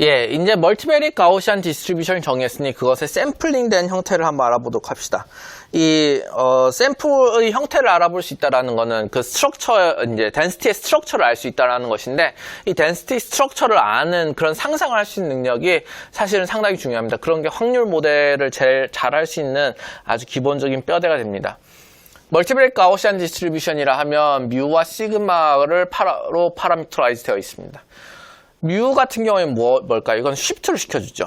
예, 이제 멀티베리트 가우시안 디스트리뷰션을 정했으니 그것의 샘플링된 형태를 한번 알아보도록 합시다. 샘플의 형태를 알아볼 수 있다라는 거는 그 스트럭처, 이제 덴시티의 스트럭처를 알 수 있다라는 것인데, 이 덴시티 스트럭처를 아는 그런 상상을 할 수 있는 능력이 사실은 상당히 중요합니다. 그런 게 확률 모델을 제일 잘 할 수 있는 아주 기본적인 뼈대가 됩니다. 멀티베리트 가우시안 디스트리뷰션이라 하면 뮤와 시그마를 로 파라미터라이즈 되어 있습니다. 뮤 같은 경우에는 뭘까요? 이건 쉬프트를 시켜주죠.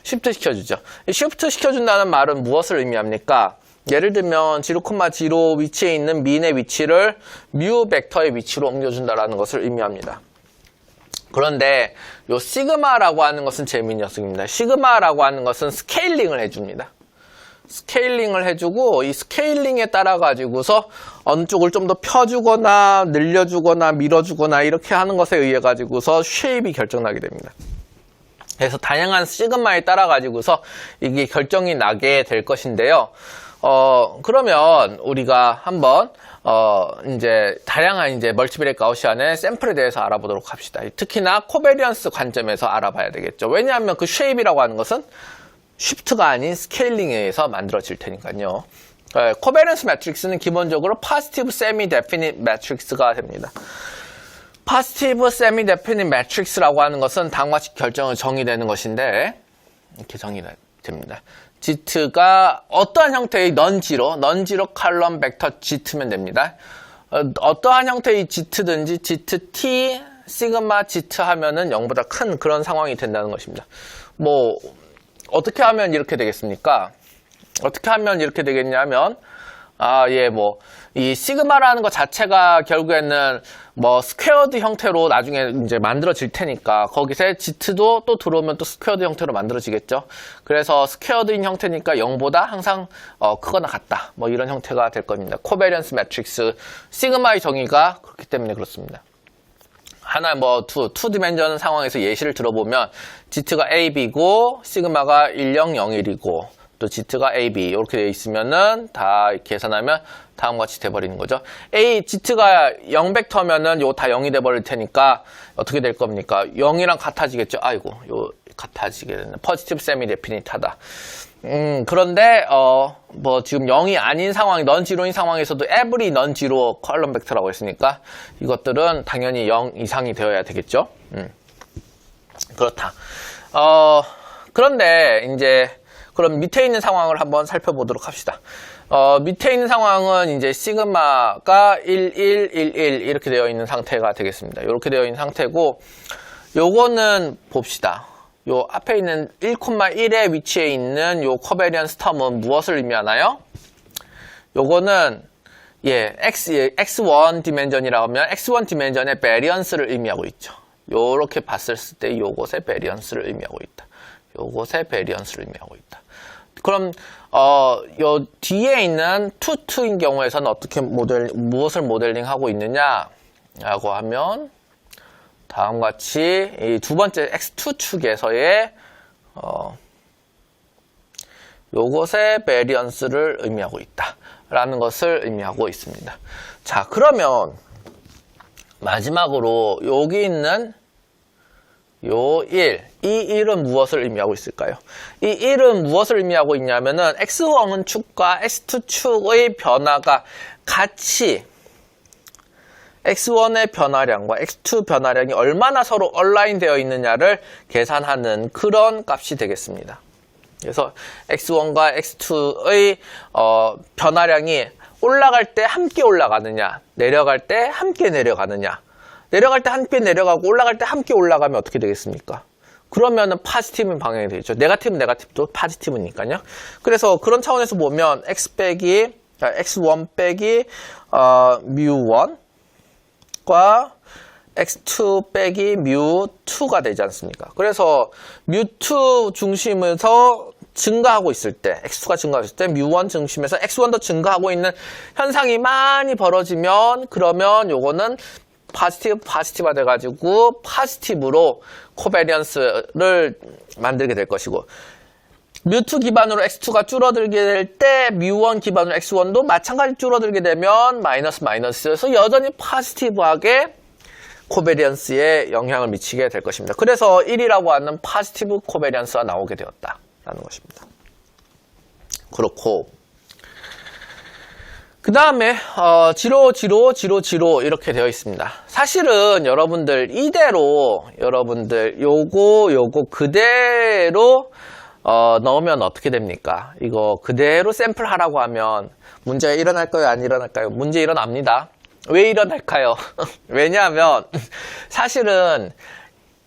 쉬프트 시켜주죠. 이 쉬프트 시켜준다는 말은 무엇을 의미합니까? 예를 들면 0,0 위치에 있는 민의 위치를 뮤 벡터의 위치로 옮겨준다라는 것을 의미합니다. 그런데 요 시그마라고 하는 것은 재미있는 녀석입니다. 시그마라고 하는 것은 스케일링을 해줍니다. 스케일링을 해주고, 이 스케일링에 따라 가지고서 어느 쪽을 좀 더 펴주거나 늘려주거나 밀어주거나 이렇게 하는 것에 의해 가지고서 쉐입이 결정나게 됩니다. 그래서 다양한 시그마에 따라 가지고서 이게 결정이 나게 될 것인데요. 그러면 우리가 한번 이제 다양한 이제 멀티베리트 가우시안의 샘플에 대해서 알아보도록 합시다. 특히나 코베리언스 관점에서 알아봐야 되겠죠. 왜냐하면 그 쉐입이라고 하는 것은 쉬프트가 아닌 스케일링에 의해서 만들어질 테니까요. 코베리언스 매트릭스는 기본적으로 포지티브 세미 데피닛 매트릭스가 됩니다. 포지티브 세미 데피닛 매트릭스라고 하는 것은 다음과 같이 정의되는 것인데, 이렇게 정의됩니다. G가 어떠한 형태의 넌지로 칼럼 벡터 G면 됩니다. 어떠한 형태의 G든지 GT, 시그마 G 하면은 0보다 큰 그런 상황이 된다는 것입니다. 어떻게 하면 이렇게 되겠습니까? 어떻게 하면 이렇게 되겠냐면, 이 시그마라는 것 자체가 결국에는 스퀘어드 형태로 나중에 이제 만들어질 테니까, 거기서 G도 또 들어오면 또 스퀘어드 형태로 만들어지겠죠. 그래서 스퀘어드인 형태니까 0보다 항상 크거나 같다. 이런 형태가 될 겁니다. 코베리언스 매트릭스, 시그마의 정의가 그렇기 때문에 그렇습니다. 하나 투 디멘전 상황에서 예시를 들어보면 G가 AB고 시그마가 1001이고 또 G가 AB 이렇게 되어 있으면은 다 계산하면 다음과 같이 돼버리는 거죠. G가 0벡터면은 요 다 0이 돼버릴 테니까 어떻게 될 겁니까? 0이랑 같아지겠죠. 아이고, 요 같아지게 되는 포지티브 세미 데피니트하다. 그런데 지금 0이 아닌 상황, 넌지로인 상황에서도 every 넌지로 컬럼 벡터라고 했으니까 이것들은 당연히 0 이상이 되어야 되겠죠. 그렇다. 그런데 이제 그럼 밑에 있는 상황을 한번 살펴보도록 합시다. 밑에 있는 상황은 이제 시그마가 1, 1, 1, 1 이렇게 되어 있는 상태가 되겠습니다. 이렇게 되어 있는 상태고, 요거는 봅시다. 요 앞에 있는 1,1의 위치에 있는 요 코베리언스 텀은 무엇을 의미하나요? 요거는 x1 디멘전이라고 하면 x1 디멘전의 베리언스를 의미하고 있죠. 요렇게 봤을 때 요것의 베리언스를 의미하고 있다. 요것의 베리언스를 의미하고 있다. 그럼 요 뒤에 있는 투인 경우에서는 어떻게 무엇을 모델링하고 있느냐라고 하면 다음과 같이 이 두 번째 x2 축에서의 요것의 베리언스를 의미하고 있다라는 것을 의미하고 있습니다. 자, 그러면 마지막으로 여기 있는 요 1, 이 1은 무엇을 의미하고 있을까요? 이 1은 무엇을 의미하고 있냐면은 x1 축과 x2 축의 변화가 같이 x1의 변화량과 x2 변화량이 얼마나 서로 얼라인 되어 있느냐를 계산하는 그런 값이 되겠습니다. 그래서 x1과 x2의 변화량이 올라갈 때 함께 올라가느냐, 내려갈 때 함께 내려가느냐, 내려갈 때 함께 내려가고 올라갈 때 함께 올라가면 어떻게 되겠습니까? 그러면은 포지티브 방향이 되겠죠. 네거티브도 포지티브니까요. 그래서 그런 차원에서 보면 x1 빼기 뮤1 과 x2 빼기 뮤2가 되지 않습니까? 그래서 뮤2 중심에서 증가하고 있을 때, x2가 증가하고 있을 때 뮤1 중심에서 x1도 증가하고 있는 현상이 많이 벌어지면 그러면 요거는 포지티브가 돼가지고 포지티브로 코베리언스를 만들게 될 것이고, 뮤2 기반으로 x2가 줄어들게 될 때 뮤1 기반으로 x1도 마찬가지 줄어들게 되면 마이너스에서 여전히 포지티브하게 코베리언스에 영향을 미치게 될 것입니다. 그래서 1이라고 하는 포지티브 코베리언스가 나오게 되었다라는 것입니다. 그렇고 그 다음에 지로 이렇게 되어 있습니다. 사실은 여러분들 이대로 여러분들 요거 그대로 넣으면 어떻게 됩니까? 이거 그대로 샘플 하라고 하면 문제가 일어날까요? 안 일어날까요? 문제 일어납니다. 왜 일어날까요? 왜냐하면 사실은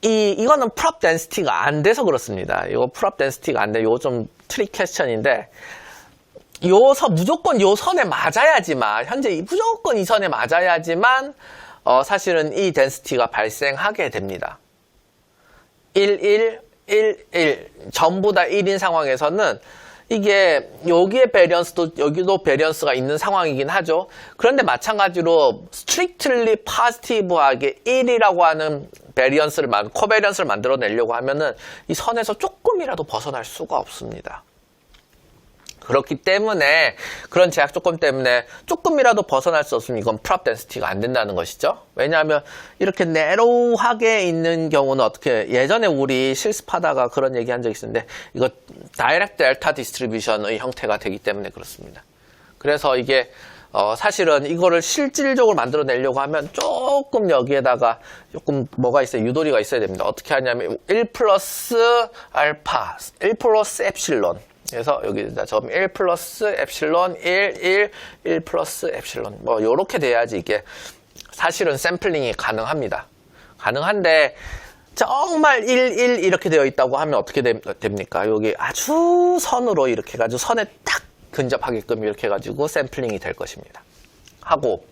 이거는 프롭 덴시티가 안 돼서 그렇습니다. 이거 프롭 덴시티가 안 돼. 이거 좀 트릭 퀘스천인데 무조건 요 선에 맞아야지만 현재 무조건 이 선에 맞아야지만 사실은 이 덴시티가 발생하게 됩니다. 1 전부 다 1인 상황에서는 이게 여기에 베리언스도 여기도 베리언스가 있는 상황이긴 하죠. 그런데 마찬가지로 strictly positive하게 1이라고 하는 코베리언스를 만들어내려고 하면은 이 선에서 조금이라도 벗어날 수가 없습니다. 그렇기 때문에 그런 제약 조건 때문에 조금이라도 벗어날 수 없으면 이건 프롭 덴시티가 안 된다는 것이죠. 왜냐하면 이렇게 내로우하게 있는 경우는 어떻게 예전에 우리 실습하다가 그런 얘기 한 적이 있었는데 이거 다이렉트 델타 디스트리뷰션의 형태가 되기 때문에 그렇습니다. 그래서 이게 사실은 이거를 실질적으로 만들어내려고 하면 조금 여기에다가 조금 뭐가 있어요? 유도리가 있어야 됩니다. 어떻게 하냐면 1 플러스 알파, 1 플러스 엡실론. 그래서 여기다 점 1 플러스 엡실론 1 플러스 엡실론 뭐 요렇게 돼야지 이게 사실은 샘플링이 가능합니다. 가능한데 정말 1 이렇게 되어 있다고 하면 어떻게 됩니까? 여기 아주 선으로 이렇게 해가지고 선에 딱 근접하게끔 이렇게 해가지고 샘플링이 될 것입니다. 하고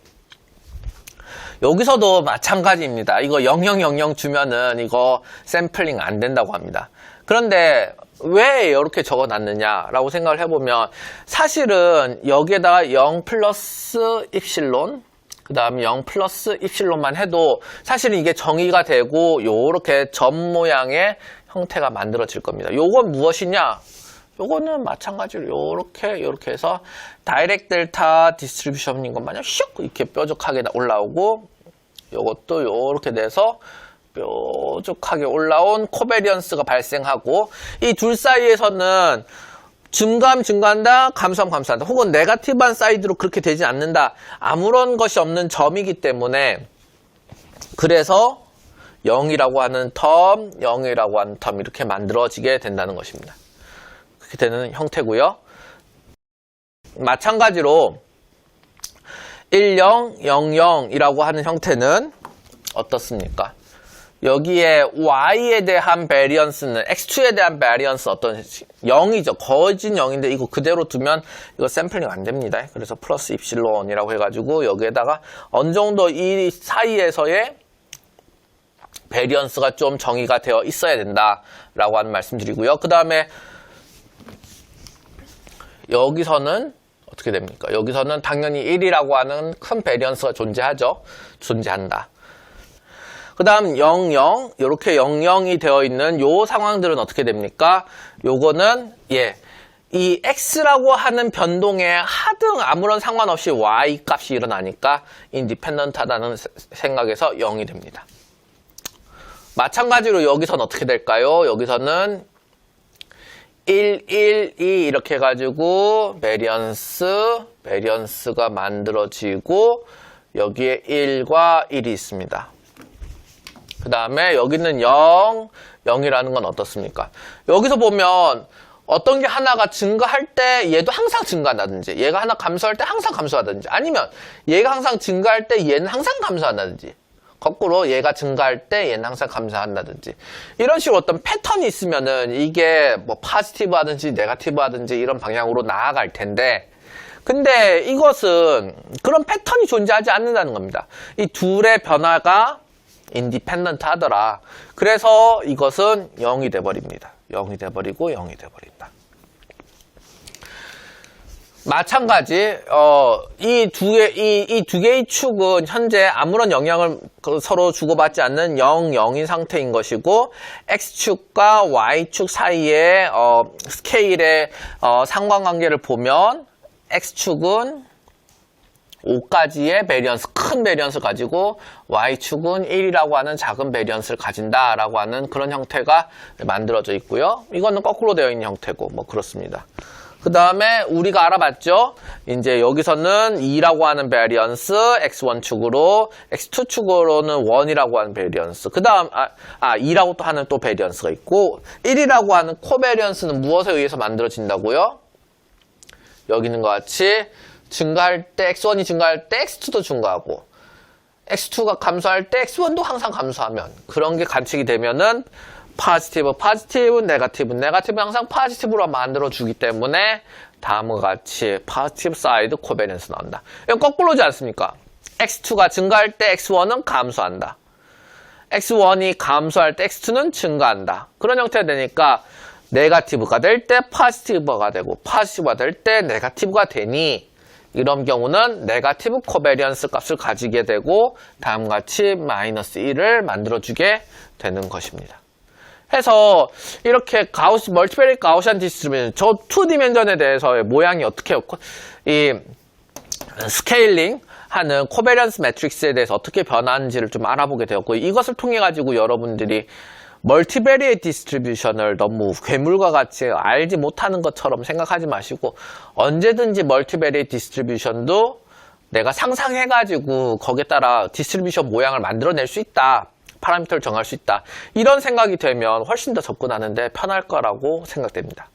여기서도 마찬가지입니다. 이거 0000 주면은 이거 샘플링 안 된다고 합니다. 그런데 왜 이렇게 적어놨느냐라고 생각을 해보면 사실은 여기에다가 0 플러스 입실론 그 다음에 0 플러스 입실론만 해도 사실은 이게 정의가 되고 요렇게 점 모양의 형태가 만들어질 겁니다. 요건 무엇이냐? 요거는 마찬가지로 요렇게 해서 다이렉트 델타 디스트리뷰션인 것 마냥 슉 이렇게 뾰족하게 올라오고 요것도 요렇게 돼서 뾰족하게 올라온 코베리언스가 발생하고 이 둘 사이에서는 증가한다, 감소한다. 혹은 네거티브한 사이드로 그렇게 되지 않는다. 아무런 것이 없는 점이기 때문에 그래서 0이라고 하는 텀, 0이라고 하는 텀 이렇게 만들어지게 된다는 것입니다. 그렇게 되는 형태고요. 마찬가지로 1000이라고 하는 형태는 어떻습니까? 여기에 y에 대한 베리언스는 x2에 대한 베리언스 어떤 0이죠. 거진 0인데 이거 그대로 두면 이거 샘플링 안 됩니다. 그래서 플러스 입실론이라고 해가지고 여기에다가 어느 정도 이 사이에서의 베리언스가 좀 정의가 되어 있어야 된다라고 하는 말씀드리고요. 그 다음에 여기서는 어떻게 됩니까? 여기서는 당연히 1이라고 하는 큰 베리언스가 존재한다. 그 다음 00 이렇게 00이 되어 있는 요 상황들은 어떻게 됩니까? 요거는 이 x라고 하는 변동에 하등 아무런 상관없이 y 값이 일어나니까 인디펜던트하다는 생각에서 0이 됩니다. 마찬가지로 여기서는 어떻게 될까요? 여기서는 1, 2 이렇게 해가지고 베리언스가 만들어지고 여기에 1과 1이 있습니다. 그 다음에 여기는 0이라는 건 어떻습니까? 여기서 보면 어떤 게 하나가 증가할 때 얘도 항상 증가한다든지 얘가 하나 감소할 때 항상 감소하든지 아니면 얘가 항상 증가할 때 얘는 항상 감소한다든지 거꾸로 얘가 증가할 때 얘는 항상 감소한다든지 이런 식으로 어떤 패턴이 있으면은 이게 뭐 포지티브 하든지 네거티브 하든지 이런 방향으로 나아갈 텐데 근데 이것은 그런 패턴이 존재하지 않는다는 겁니다. 이 둘의 변화가 인디펜던트 하더라. 그래서 이것은 0이 돼버립니다. 0이 돼버리고 0이 돼버린다. 마찬가지 이 두 개의 축은 현재 아무런 영향을 서로 주고받지 않는 0인 상태인 것이고 X축과 Y축 사이의 스케일의 상관관계를 보면 X축은 5가지의 베리언스, 큰 베리언스를 가지고 Y축은 1이라고 하는 작은 베리언스를 가진다라고 하는 그런 형태가 만들어져 있고요. 이거는 거꾸로 되어 있는 형태고 뭐 그렇습니다. 그 다음에 우리가 알아봤죠? 이제 여기서는 2라고 하는 베리언스, X1축으로, X2축으로는 1이라고 하는 베리언스. 그 다음, 2라고 또 하는 또 베리언스가 있고, 1이라고 하는 코베리언스는 무엇에 의해서 만들어진다고요? 여기 있는 것 같이 증가할 때, X1이 증가할 때 X2도 증가하고, X2가 감소할 때 X1도 항상 감소하면, 그런 게 관측이 되면은, 포지티브, 네거티브 항상 포지티브로 만들어주기 때문에 다음과 같이 포지티브 사이드 코베리언스 나온다. 이건 거꾸로지 않습니까? X2가 증가할 때 X1은 감소한다. X1이 감소할 때 X2는 증가한다. 그런 형태가 되니까 네거티브가 될 때 포지티브가 되고 포지티브가 될 때 네거티브가 되니 이런 경우는 네거티브 코베리언스 값을 가지게 되고 다음과 같이 마이너스 1을 만들어주게 되는 것입니다. 해서 이렇게 멀티베리에이트 가우시안 디스트리뷰션 저 2디멘전에 대해서의 모양이 어떻게 이 스케일링 하는 코베리언스 매트릭스에 대해서 어떻게 변하는지를 좀 알아보게 되었고 이것을 통해 가지고 여러분들이 멀티베리에이트 디스트리뷰션을 너무 괴물과 같이 알지 못하는 것처럼 생각하지 마시고 언제든지 멀티베리에이트 디스트리뷰션도 내가 상상해 가지고 거기에 따라 디스트리뷰션 모양을 만들어낼 수 있다. 파라미터를 정할 수 있다. 이런 생각이 되면 훨씬 더 접근하는데 편할 거라고 생각됩니다.